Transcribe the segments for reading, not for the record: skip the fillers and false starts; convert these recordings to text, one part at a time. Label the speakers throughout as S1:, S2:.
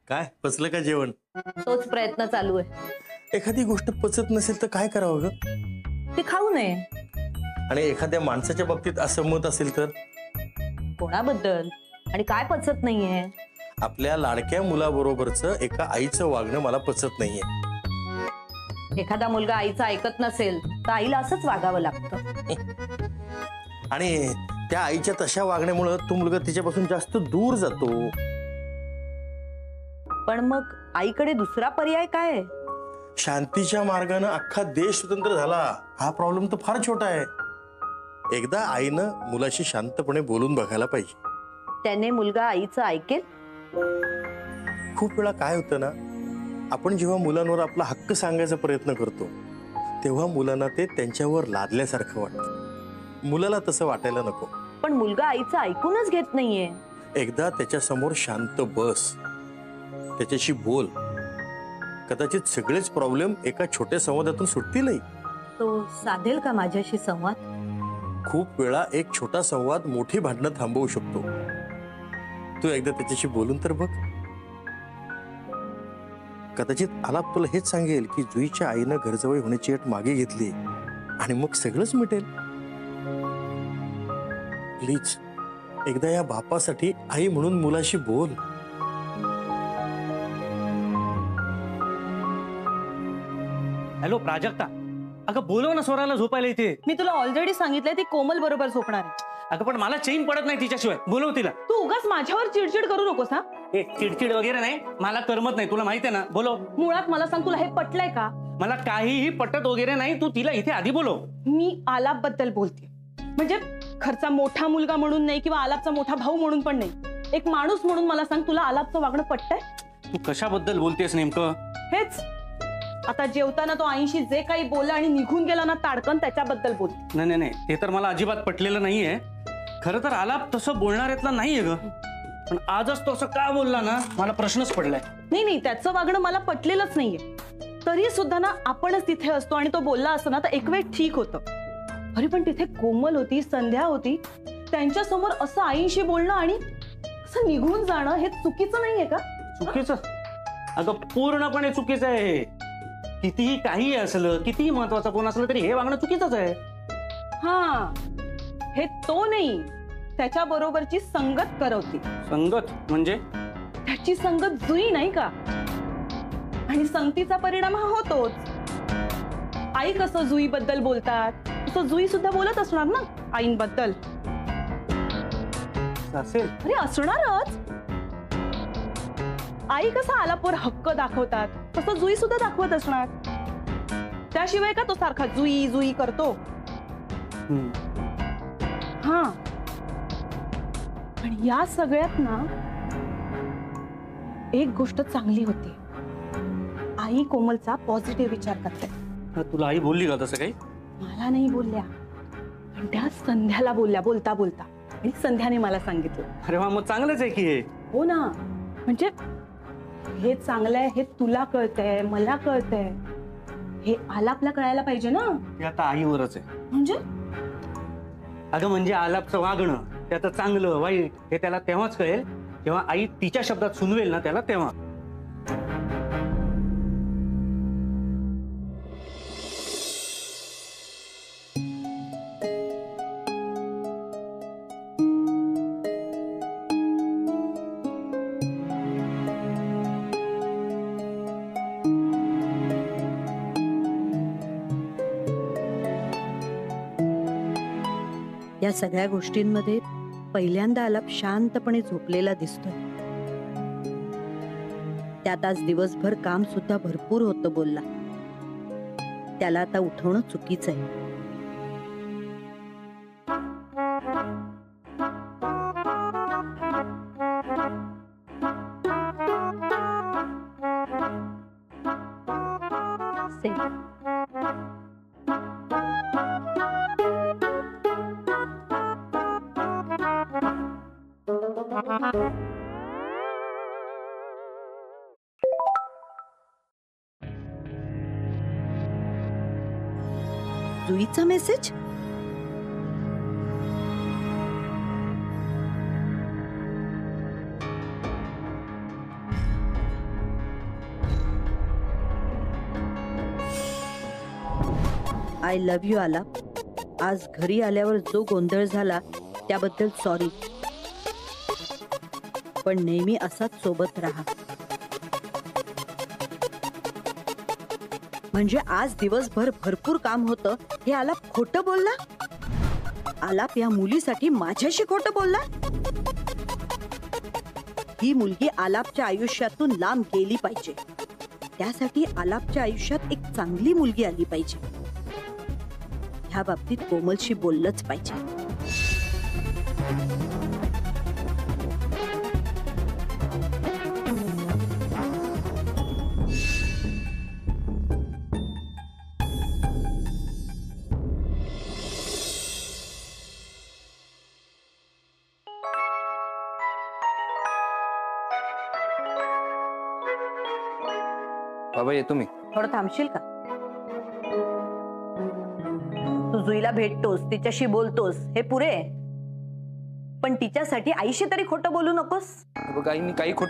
S1: काय पचलं का जेवण?
S2: तोच प्रयत्न चालू आहे.
S1: एखादी गोष्ट पचत नसेल तर काय करावं ग?
S2: ती खाऊ नये.
S1: आणि एखाद्या माणसाच्या बाबतीत असं मत असेल तर?
S2: कोणाबद्दल आणि काय पचत नाहीये?
S1: आपल्या लाडक्या मुलाबरोबरचं एका आईचं वागणं मला पचत नाहीये.
S2: एखादा मुलगा आईचं ऐकत नसेल तर आईला असंच वागावं लागतं.
S1: आणि त्या आईच्या तशा वागण्यामुळे तो मुलगा तिच्यापासून जास्त दूर जातो.
S2: पण मग आईकडे दुसरा पर्याय काय आहे?
S1: शांतीच्या मार्गाने अख्खा देश स्वतंत्र झाला. हा प्रॉब्लेम तर फार छोटा आहे. एकदा आईनं मुलाशी शांतपणे बोलून बघायला पाहिजे.
S2: त्याने मुलगा आईचं ऐकेल?
S1: खूप वेळा काय होतं ना, आपण जेव्हा मुलांवर आपला हक्क सांगायचा प्रयत्न करतो तेव्हा मुलांना ते त्यांच्यावर लादल्यासारखं वाटतं. मुलाला तसं वाटायला नको.
S2: पण मुलगा आईचं ऐकूनच घेत नाहीये.
S1: एकदा त्याच्या समोर शांत बस, त्याच्याशी बोल. कदाचित सगळेच प्रॉब्लेम एका छोट्या संवादातून सुटतीलही.
S2: तो साधेल का माझ्याशी संवाद?
S1: खूप वेळा एक छोटा संवाद मोठी भांडणं थांबवू शकतो. तू एकदा त्याच्याशी बोलून तर बघ. कदाचित आलाप तुला हेच सांगेल की जुईच्या आईनं घरजवळ होण्याची अट मागे घेतली आणि मग सगळंच मिटेल. प्लीज एकदा या बापासाठी आई म्हणून मुलाशी बोल.
S3: हॅलो प्राजक्ता, अगं बोलव ना स्वराला झोपायला इथे.
S4: मी तुला ऑलरेडी सांगितलंय ती कोमल बरोबर झोपणार आहे.
S3: अगं पण मला चैन पडत नाही तिच्याशिवाय. बोलव तिला.
S4: तू उगाच माझ्यावर चिडचिड करू नकोस हा.
S3: हे चिडचिड वगैरे नाही, मला करमत नाही, तुला माहितीये ना. बोलव.
S4: मुळात मला सांग, तुला हे पटलंय का?
S3: मला काहीही पटत वगैरे नाही. तू तिला इथे आधी बोलव.
S4: मी आलाप बद्दल बोलते, म्हणजे घरचा मोठा मुलगा म्हणून नाही किंवा आलापचा मोठा भाऊ म्हणून पण नाही. एक माणूस म्हणून मला सांग, तुला आलापचं वागणं पटतंय?
S3: तू कशाबद्दल बोलतेस नेमकं?
S4: हेच आता जेवताना तो आईशी जे काही बोलला आणि निघून गेला ना ताडकन, त्याच्याबद्दल बोलते.
S3: नाही नाही नाही, ते तर मला अजिबात पटलेलं नाहीये. खरं तर आलाप तसं बोलणाऱ्यातला नाहीये ग. पण आजच तो असं का बोलला ना, मला प्रश्नच पडलाय.
S4: नाही नाही, त्याचं वागणं मला पटलेलंच नाहीये. तरी सुद्धा ना आपणच तिथे असतो आणि तो बोलला असतो ना तर एक वेळ ठीक होतं. अरे पण तिथे कोमल होती, संध्या होती, त्यांच्या समोर असं आईशी बोलणं आणि असं निघून जाणं हे चुकीचं नाहीये का?
S3: चुकीचं? अगं पूर्णपणे चुकीचं आहे हे. कितीही काही असलं, कितीही महत्वाचं कोण असलं तरी हे वागणं चुकीचंच आहे.
S4: हा, हे तो नाही, त्याच्या बरोबरची संगत करवती.
S3: संगत म्हणजे?
S4: त्याची संगत जुई नाही का? आणि संगतीचा परिणाम हा होतोच. आई कसं जुई बद्दल बोलतात तसं जुई सुद्धा बोलत असणार ना आईंबद्दल.
S3: असेल.
S4: अरे असणारच. आई कसा आलापवर हक्क दाखवतात तसं जुई सुद्धा दाखवत असणार. त्याशिवाय का तो सारखा जुई जुई करतो? हा, पण या सगळ्यात ना एक गोष्ट चांगली होती. आई कोमलचा पॉझिटिव्ह विचार करते.
S3: तुला आई बोलली का तसं काही?
S4: मला नाही बोलल्या, पण त्या संध्याला बोलल्या बोलता बोलता, आणि संध्याने मला सांगितलं.
S3: अरे वा, मग चांगलंच आहे की हे.
S4: हो ना, म्हणजे हे चांगलं आहे हे तुला कळतंय, मला कळतंय, हे आलापला कळायला पाहिजे ना.
S3: हे आता आईवरच आहे.
S4: म्हणजे
S3: अगं म्हणजे आलापचं वागणं, त्याचं चांगलं वाईट हे त्याला तेव्हाच कळेल जेव्हा आई तिच्या शब्दात सुनवेल ना त्याला, तेव्हा.
S2: या सगळ्या गोष्टींमध्ये पहिल्यांदा आलाप शांतपणे झोपलेला दिसतोय. त्यात आज दिवसभर काम सुद्धा भरपूर होतं बोलला. त्याला आता उठवणं चुकीचं आहे. जुईचा मेसेज? आय लव्ह यू आलाप. आज घरी आल्यावर जो गोंधळ झाला त्याबद्दल सॉरी. पण नेहमी असाच सोबत राहा. म्हणजे आज दिवसभर भरपूर काम होतं हे आलाप खोटं बोलला. आलाप या मुलीसाठी माझ्याशी खोटं बोलला. ही मुलगी आलापच्या आयुष्यातून लांब गेली पाहिजे. त्यासाठी आलापच्या आयुष्यात एक चांगली मुलगी आली पाहिजे. ह्या बाबतीत कोमलशी बोललंच पाहिजे.
S5: बाबा येतो मी.
S2: थोडं थांबशील का? तू जुईला भेटतोस, तिच्याशी बोलतोस, हे पुरे आहे. पण तिच्यासाठी आईशी तरी खोटं बोलू नकोस.
S5: बघ आई, मी काही खोट.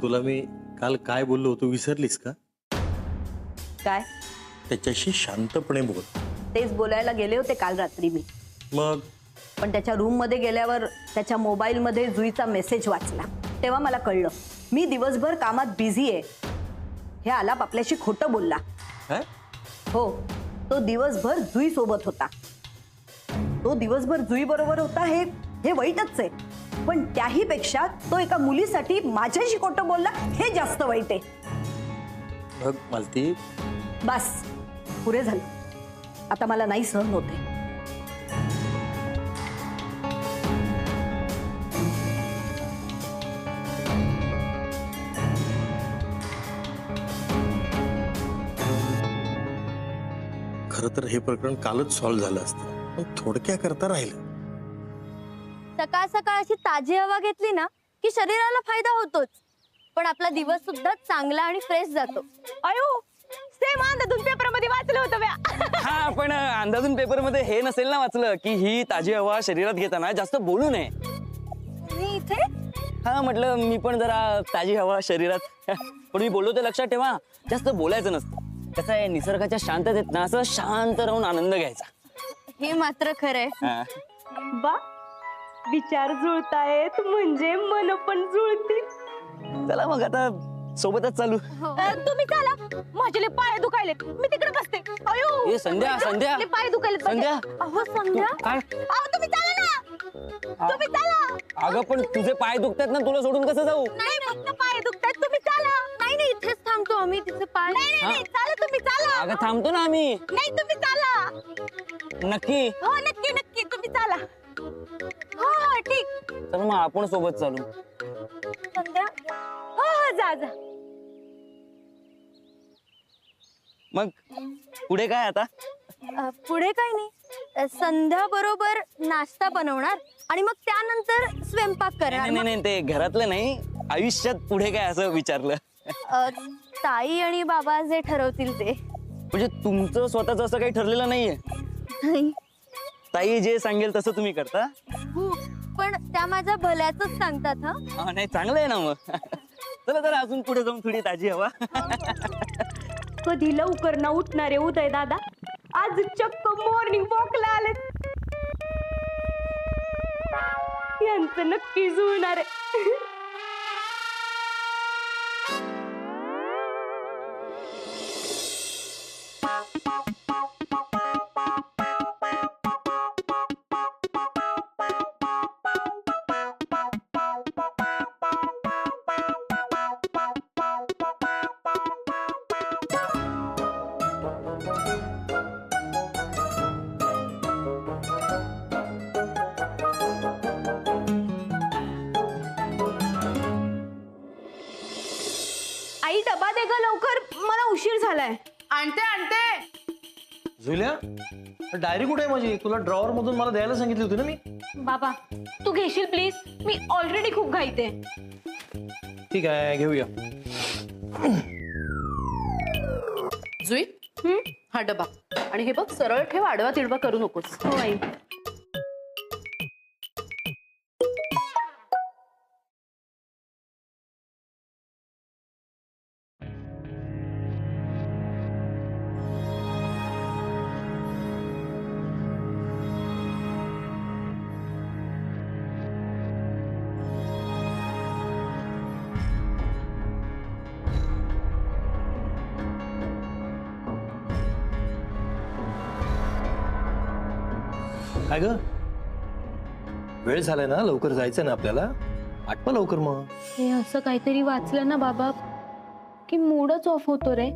S1: तुला मी काल काय बोललो होतो विसरलीस का?
S2: काय?
S1: त्याच्याशी शांतपणे बोल.
S2: तेच बोलायला गेले होते काल रात्री मी.
S1: मग
S2: पण त्याच्या रूम मध्ये गेल्यावर त्याच्या मोबाईल मध्ये जुईचा मेसेज वाचला. तेव्हा मला कळलं मी दिवसभर कामात बिझी आहे. हे आलाप आपल्याशी खोटं बोलला.
S1: काय?
S2: हो, तो दिवसभर जुई सोबत होता. तो दिवसभर जुई बरोबर होता हे वाईटच आहे. पण त्याही पेक्षा तो एका मुलीसाठी माझ्याशी खोटं बोलला हे जास्त वाईट आहे.
S1: बघ मालती,
S2: बस पुरे झालं. आता मला नाही सहन होते.
S1: खरं तर हे प्रकरण कालच सॉल्व्ह झालं असतं, पण थोडक्या करता राहिलं.
S6: सकाळ सकाळ अशी ताजी हवा घेतली ना की शरीराला फायदा होतोच, पण आपला दिवस सुद्धा चांगला आणि फ्रेश जातो.
S4: अयो, सेम अंधाधुंद पेपर मध्ये वाचलं होतं म्या.
S5: हा, पण अंदाजून पेपर मध्ये हे नसेल ना वाचलं की ही ताजी हवा शरीरात घेताना जास्त बोलू नये.
S6: मी इथे
S5: हा, म्हटलं मी पण जरा ताजी हवा शरीरात. पण मी बोललो ते लक्षात ठेवा, जास्त बोलायचं नसतं. कसं आहे, निसर्गाच्या शांततेत ना असं शांत राहून आनंद घ्यायचा.
S6: हे मात्र खरंय.
S5: हा.
S4: बा, विचार जुळतायत म्हणजे मन पण जुळतील.
S5: चला मग आता सोबतच चालू.
S4: तुम्ही चला, माझे लय पाय दुखायले, मी तिकडे बसते. अयो,
S5: ए संध्या, संध्या,
S4: लय पाय दुखायले.
S5: संध्या.
S6: अहो संध्या,
S5: काय?
S4: तुम्ही चला ना, तुम्ही चला.
S5: अगं पण तुझे पाय दुखतात ना, तुला सोडून कसं जाऊ?
S6: नाही फक्त पाय दुखतात, तुम्ही चला. नाही नाही, इथेच थांबतो आम्ही. तिचे पाय.
S4: नाही चला, तुम्ही चला.
S5: अगं थांबतो ना आम्ही.
S4: नाही तुम्ही चला.
S5: नक्की?
S4: हो नक्की नक्की, तुम्ही चला. हो हो ठीक.
S5: तर मग आपण सोबत चालू.
S6: संध्या,
S4: हो हो जा जा.
S5: मग पुढे काय आता?
S6: पुढे काय नाही, संध्या बरोबर नाश्ता बनवणार आणि मग त्यानंतर स्वयंपाक करणार.
S5: नाही नाही, ते घरातलं नाही, आयुष्यात पुढे काय असं विचारलं.
S6: ताई आणि बाबा जे ठरवतील ते.
S5: म्हणजे तुमचं स्वतःच असं काही ठरलेलं नाहीये?
S6: नाही.
S5: ताई जे सांगेल तसं तुम्ही करता?
S6: हो, पण त्या माझ्या भल्याच सांगतात. हा,
S5: हा, नाही चांगलं आहे ना मग. चला जरा अजून पुढे जाऊन थोडी ताजी हवा.
S4: कधी लवकर न उठणारे उदय दादा आज चक्क मॉर्निंग वॉकला आले. यांचं नक्की जुळणार आहे. आई डबा दे ग लवकर, मला उशीर झालाय.
S7: आणते आणते.
S8: जुल्या, डायरी कुठे आहे माझी? तुला ड्रॉवर मधून मला द्यायला सांगितली होती ना मी.
S4: बाबा तू घेशील प्लीज, मी ऑलरेडी खूप घाईत आहे.
S8: ठीक आहे, घेऊया.
S7: जुई, हा डबा. आणि हे बघ सरळ ठेव, आडवा तिडवा करू नकोस.
S4: हो आई.
S8: काय ग वेळ झालाय ना, लवकर जायचं ना आपल्याला. आठवा लवकर मग.
S6: हे असं काहीतरी वाचलं ना बाबा की मूडच ऑफ होतो रे.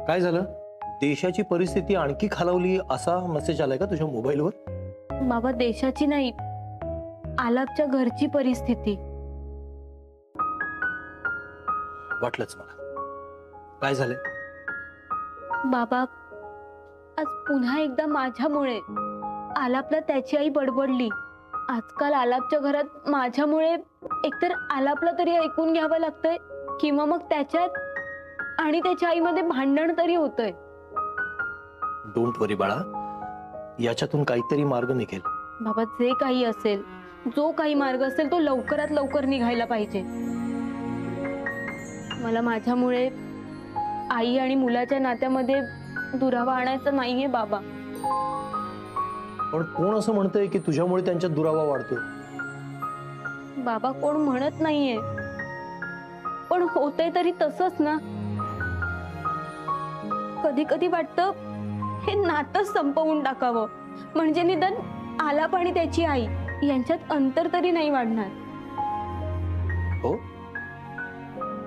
S8: काय झालं? देशाची परिस्थिती आणखी खालावली असा मेसेज आलाय का तुझ्या मोबाईलवर?
S6: बाबा देशाची नाही, आलापच्या घरची परिस्थिती.
S8: वाटलंच मला. काय झालंय?
S6: बाबा आज पुन्हा एकदा माझ्यामुळे आलापला त्याची आई बडबडली. आजकाल आलापच्या घरात माझ्यामुळे एकतर आलापला तरी ऐकून घ्यावं लागतंय किंवा मग त्याच्यात आणि त्याच्या आईमध्ये भांडण तरी होतंय.
S8: डोंट वरी बाळा, याच्यातून काहीतरी मार्ग निघेल.
S6: बाबा जे काही असेल, जो काही मार्ग असेल तो लवकरात लवकर निघायला पाहिजे. मला माझ्यामुळे आई आणि मुलाच्या नात्यामध्ये दुरावा आणायचा नाहीये बाबा.
S8: पण कोण असं म्हणतंय की तुझ्यामुळे त्यांच्यात दुरावा वाढतोय?
S6: बाबा कोण म्हणत नाहीये, पण होतंय तरी तसंच ना. कधी कधी वाटतं हे नातं संपवून टाकावं, म्हणजे निदान आलाप आणि त्याची आई यांच्यात अंतर तरी नाही वाढणार.
S8: हो,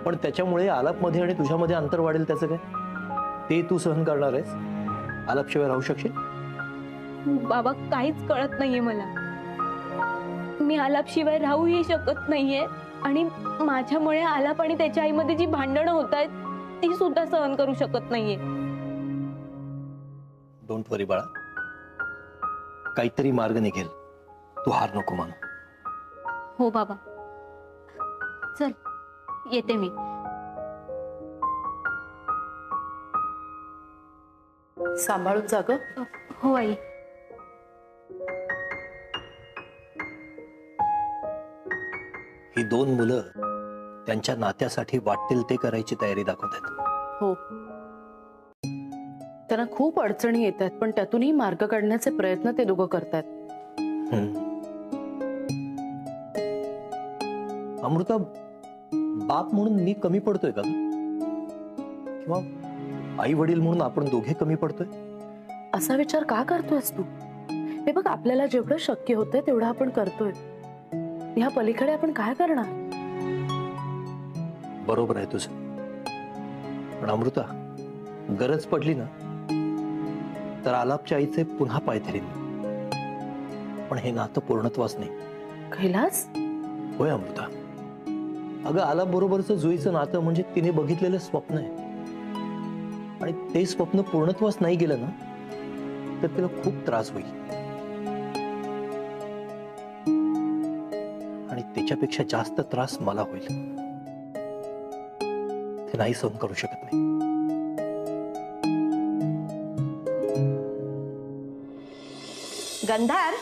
S8: पण त्याच्यामुळे आलापमध्ये आणि तुझ्यामध्ये अंतर वाढेल त्याचं काय? ते तू सहन करणार आहेस? आलापशिवाय राहू शकशील?
S6: बाबा काहीच कळत नाहीये मला. मी आलाप शिवाय राहूही शकत नाहीये आणि माझ्यामुळे आलाप आणि त्याच्या आईमध्ये जी भांडणं होत आहेत ती सुद्धा सहन करू शकत नाहीये.
S8: डोंट वरी बाळा, काहीतरी मार्ग निघेल. तू हार नको मानू.
S6: हो बाबा, चल येते मी.
S7: सांभाळून जा ग.
S6: हो आई.
S8: ही दोन मुलं त्यांच्या नात्यासाठी वाटतील ते करायची तयारी दाखवतात.
S7: हो, त्यांना खूप अडचणी येत आहेत, पण त्यातूनही मार्ग काढण्याचे प्रयत्न ते दोघं करतात.
S8: अमृता, बाप म्हणून मी कमी पडतोय का? किंवा आई वडील म्हणून आपण दोघे कमी पडतोय?
S7: असा विचार का करतोयस तू? हे बघ, आपल्याला जेवढं शक्य होतंय तेवढं आपण करतोय. ह्या पलीकडे आपण काय करणार?
S8: बरोबर आहे तुझं. पण अमृता, गरज पडली ना तर आलापच्या आईचे पुन्हा पाय धरीन. पण हे नातं पूर्णत्वास नाही.
S7: कैलास,
S8: होय अमृता. अगं, आलाप बरोबरचं जुईचं नातं म्हणजे तिने बघितलेलं स्वप्न आहे. आणि ते स्वप्न पूर्णत्वास नाही गेलं ना तर तिला खूप त्रास होईल. आणि त्याच्यापेक्षा जास्त त्रास मला होईल. ते नाही सहन करू शकत नाही.
S2: गंधार,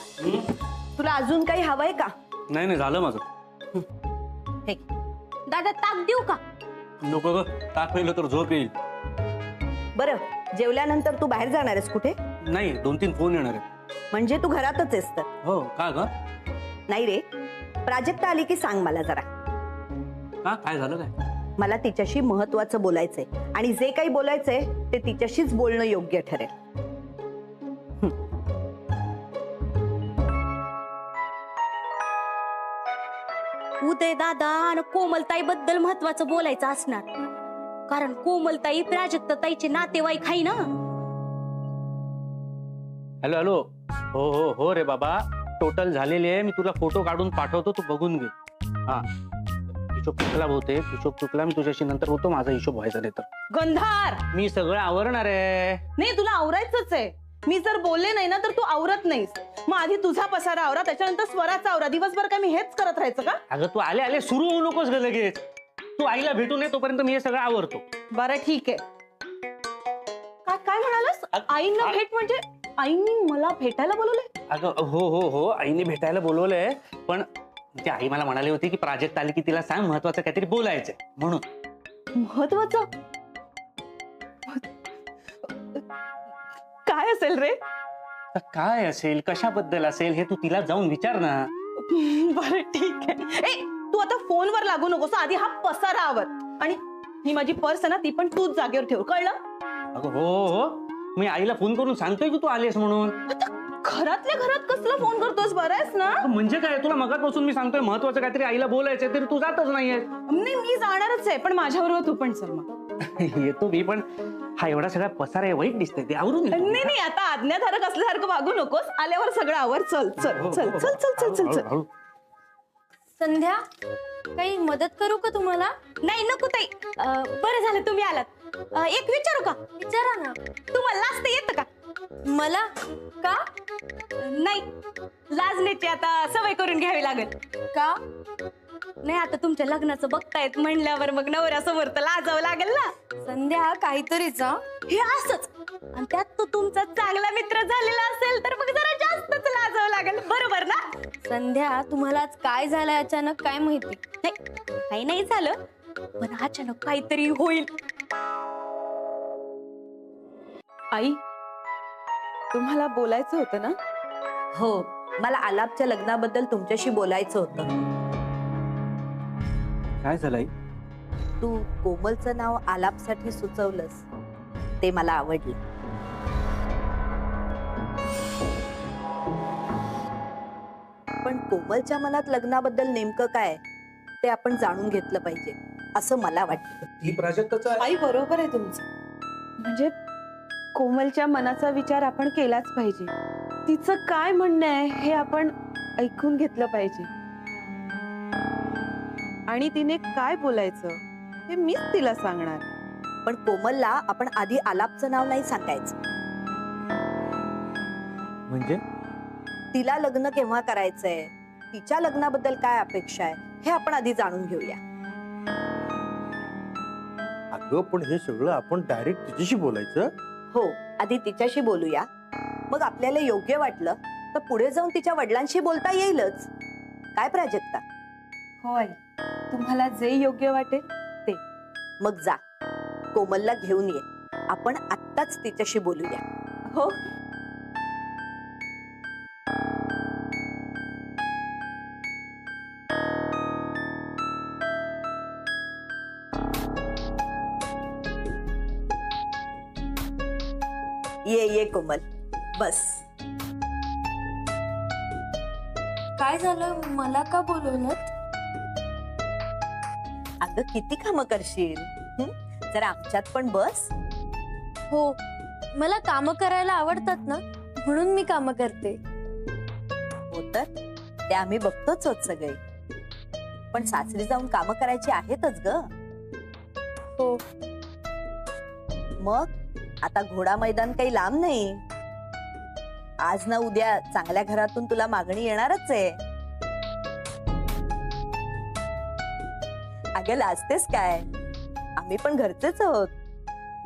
S2: तुला अजून काही हवंय का?
S3: नाही नाही, झालं माझं.
S2: हे,
S6: दादा ताक देऊ का?
S3: नको ग, ताक पिलं तर झोप येईल.
S2: बरं, जेवल्यानंतर तू बाहेर जाणार आहेस कुठे?
S3: नाही, 2-3 फोन येणार आहेत.
S2: म्हणजे तू घरातच आहेस तर?
S3: हो. का ग?
S2: नाही रे, प्राजक्ता आली की सांग मला जरा.
S3: का, काय झालं काय?
S2: मला तिच्याशी महत्वाचं बोलायचंय आणि जे काही बोलायचंय ते तिच्याशीच बोलणं योग्य ठरेल.
S9: उदय दादा आणि कोमलताई बद्दल महत्वाचं बोलायचं असणार, कारण कोमलताई प्राजक्ताताईचे नातेवाईक आहे ना.
S3: Hello hello. हो हो हो रे बाबा, टोटल झालेली आहे. मी तुला फोटो काढून पाठवतो, तू बघून घे. हा, हिशोब चुकला बहुतेक. हिशोब चुकला. मी तुझ्याशी नंतर होतो, माझा हिशोब व्हायचा नाही तर.
S4: गंधार,
S3: मी सगळं आवरणार आहे.
S4: नाही तुला आवरायचंच आहे. मी जर बोलले नाही ना तर तू आवरत नाहीस. मग आधी तुझा पसारा आवरा, त्याच्यानंतर स्वराचा आवरा. दिवसभर काय मी हेच करत राहायचं का?
S3: अगं तू आले आले सुरू होऊ नकोस ग लगेच. तू आईला भेटून ये तोपर्यंत मी हे सगळं आवरतो.
S4: बरं ठीक आहे. काय म्हणालास? आईंना भेट म्हणजे आईंनी मला भेटायला बोलवलंय?
S3: अगं हो हो हो, आईने भेटायला बोलवलंय, पण ती आई मला म्हणाली होती की प्राजक्त आली की तिला सांग महत्वाचं काहीतरी बोलायचंय म्हणून.
S4: महत्वाचं काय असेल रे?
S3: तर काय असेल, कशाबद्दल असेल हे तू तिला जाऊन विचार ना.
S4: बरं ठीक आहे. ए तू आता फोनवर लागू नकोस, आधी हा पसारा आवर. आणि ही माझी पर्स आहे ना, ती पण तूच जागेवर ठेव, कळलं?
S3: अगं हो हो, मी आईला फोन करून सांगतोय की तू आलीस म्हणून.
S4: आता घरातल्या घरात कसला फोन करतोस? बरं आहेस ना?
S3: म्हणजे काय, तुला मगाचपासून मी सांगतोय महत्वाचं काहीतरी आईला बोलायचंय तरी तू जातच नाहीयेस.
S4: नाही मी जाणारच आहे, पण माझ्याबरोबर तू पण चल मग.
S3: येतो मी, पण हा एवढा सगळा पसारा आहे, वाईट दिसतंय ते आवरून येतो.
S4: नाही नाही, आता आज्ञाधारक असल्यासारखं वागू नकोस. आल्यावर सगळं आवर. चल चल चल चल चल चल चल चल.
S3: हळू.
S9: संध्या, काही मदत करू का तुम्हाला? नाही नको ताई, बरं झालं तुम्ही आलात. एक विचारू का? विचारा ना. तुम्हाला लाजता येतं का? मला का? नाही, लाजण्याची आता सवय करून घ्यावी लागेल. का? नाही, आता तुमच्या लग्नाचं बघतायत म्हणल्यावर मग नवऱ्यासमोर तर लाजावं लागेल ना. संध्या, काहीतरीच हे असंच, आणि त्यात तो तुमचा चांगला मित्र झालेला असेल तर मग जरा जास्तच लाजावं लागेल, बरोबर ना? संध्या, तुम्हाला आज काय झालं अचानक काय माहिती? नाही, काही नाही झालं, पण अचानक काहीतरी होईल.
S4: आई, तुम्हाला बोलायचं होतं ना?
S2: हो, मला आलापच्या लग्नाबद्दल तुमच्याशी बोलायचं होतं.
S3: काय झालंय?
S2: तू कोमलचं नाव आलापसाठी सुचवलंस ते मला आवडलं. पण कोमलच्या मनात लग्नाबद्दल नेमकं काय ते आपण जाणून घेतलं पाहिजे असं मला वाटतं.
S8: ही प्राजक्ताचा
S4: आई बरोबर आहे तुमचं. म्हणजे कोमलच्या मनाचा विचार आपण केलाच पाहिजे. तिचं काय म्हणणं आहे हे आपण ऐकून घेतलं पाहिजे, आणि तिने काय बोलायचं हे मीच तिला सांगणार.
S2: पण कोमलला आपण आधी आलापचं नाव नाही सांगायचं.
S3: म्हणजे
S2: तिला लग्न केव्हा करायचंय, तिच्या लग्नाबद्दल काय अपेक्षा आहे हे आपण आधी जाणून घेऊया.
S1: अगं पण हे सगळं आपण डायरेक्ट तिच्याशी बोलायचं.
S2: हो, आधी तिच्याशी बोलूया, मग आपल्याला योग्य वाटलं तर पुढे जाऊन तिच्या वडिलांशी बोलता येईलच. काय प्राजक्ता?
S4: होय, तुम्हाला जे योग्य वाटेल ते.
S2: मग जा, कोमलला घेऊन ये, आपण आत्ताच तिच्याशी बोलूया.
S4: हो.
S2: ये कोमल, बस.
S9: काय झालं? मला का बोलवलं?
S2: अगं किती कामं करशील, जरा आमच्यात पण बस.
S9: हो, मला काम करायला आवडतात ना, म्हणून मी काम करते.
S2: हो तर, ते आम्ही बघतोच आहोत सगळे, पण सासरी जाऊन कामं करायची आहेतच ग.
S9: हो.
S2: मग आता घोडा मैदान काही लांब नाही. आज ना उद्या चांगल्या घरातून तुला मागणी येणारच आहे. अगं लाजतेस काय, आम्ही पण घरचेच आहोत.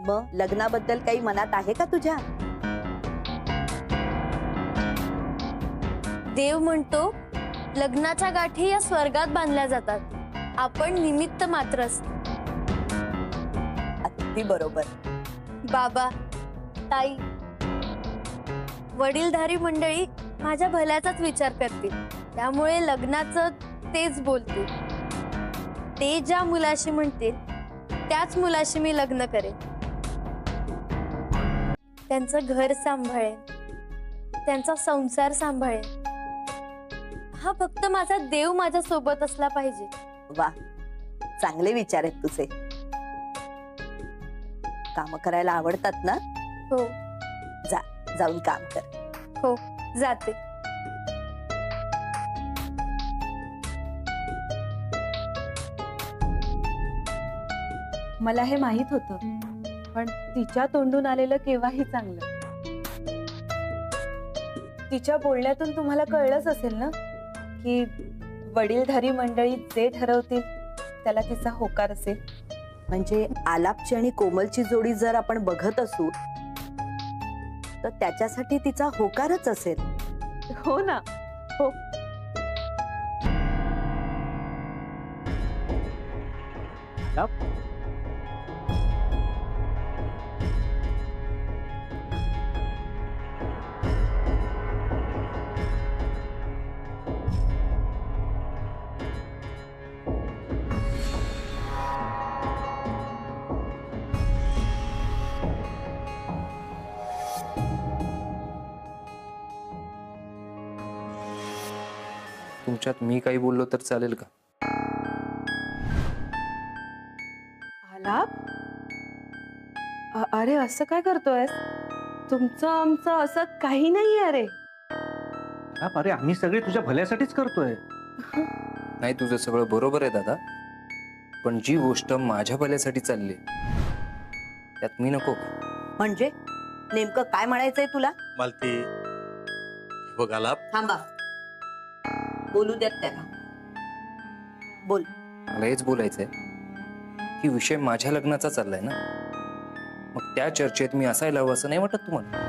S2: मग लग्नाबद्दल काही मनात आहे का तुझ्या?
S9: देव म्हणतो लग्नाच्या गाठी या स्वर्गात बांधल्या जातात, आपण निमित्त मात्र असतो.
S2: अगदी बरोबर.
S9: बाबा, ताई, वडीलधारी मंडळी माझ्या भल्याचाच विचार करतील, त्यामुळे लग्नाचं तेच बोलतील. ते ज्या मुलाशी म्हणतील त्याच मुलाशी मी लग्न करेन, त्यांचं घर सांभाळेन, त्यांचा संसार सांभाळेन. हा फक्त माझा देव माझ्या सोबत असला पाहिजे.
S2: वा, चांगले विचार आहेत तुझे. काम करायला आवडतात ना?
S9: हो.
S2: जा, जाऊन काम कर.
S9: हो, जाते.
S4: मला हे माहित होतं, पण तिच्या तोंडून आलेलं केव्हाही चांगलं. तिच्या बोलण्यातून तुम्हाला कळलंच असेल ना की वडीलधारी मंडळी जे ठरवतील त्याला तिचा होकार असेल.
S2: म्हणजे आलापची आणि कोमलची जोडी जर आपण बघत असू तर त्याच्यासाठी तिचा होकारच असेल.
S4: हो ना. हो.
S8: तुमच्यात मी काही बोललो तर चालेल का?
S4: आलाप? अरे असं काय करतोय? तुमचं आमचं असं काही नाहीये. अरे
S3: अरे आम्ही सगळे तुझ्या भल्यासाठीच करतोय.
S8: नाही, तुझं सगळं बरोबर आहे दादा, पण जी गोष्ट माझ्या भल्यासाठी चालली त्यात मी नको का?
S2: म्हणजे नेमकं काय म्हणायचंय तुला?
S1: मालती, बघ आलाप,
S2: थांबा, बोलू देत त्याला. बोल.
S8: मला हेच बोलायचंय की विषय माझ्या लग्नाचा चाललाय ना, मग त्या चर्चेत मी असायला हवं असं नाही वाटत तुम्हाला?